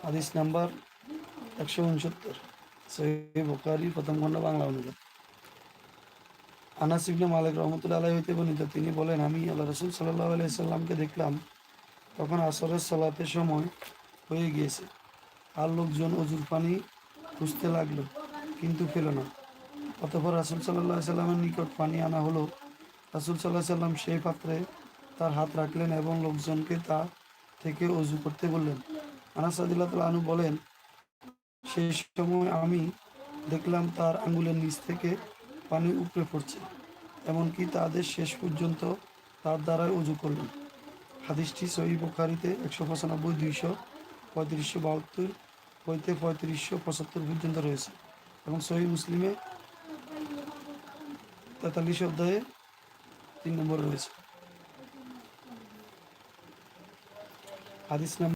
হাদিস নাম্বার 169, সহিহ বুখারী প্রথম খণ্ড বাংলা অনুবাদ। আনাস ইবনে মালিক রাহমাতুল্লাহি আলাইহি হইতে বর্ণিত, তিনি বলেন, আমি আল্লাহ রাসূল সাল্লাল্লাহু আলাইহি সাল্লামকে দেখলাম, তখন আসরের সালাতের সময় হয়ে গিয়েছে। আর লোকজন অজুর পানি খুঁজতে লাগলো, কিন্তু পেল না। অতঃপর রাসূল সাল্লাল্লাহু আলাইহি সাল্লামের নিকট পানি আনা হলো। রাসূল সাল্লাল্লাহু আলাইহি সাল্লাম সেই পাত্রে তার হাত রাখলেন এবং লোকজনকে তা থেকে অজু করতে বললেন। আনাস রাদিয়াল্লাহু তাআলা আনহু বলেন, সেই সময় আমি দেখলাম তার আঙ্গুলের নিচ থেকে পানি উপড়ে পড়ছে, এমনকি তাদের শেষ পর্যন্ত তার দ্বারাই অজু করলেন। হাদিসটি সহিহ বুখারীতে 195, 200, 3572 হইতে 3575 পর্যন্ত রয়েছে এবং সহিহ মুসলিমে 43 অধ্যায়ে 3 নম্বরে রয়েছে। হাদিস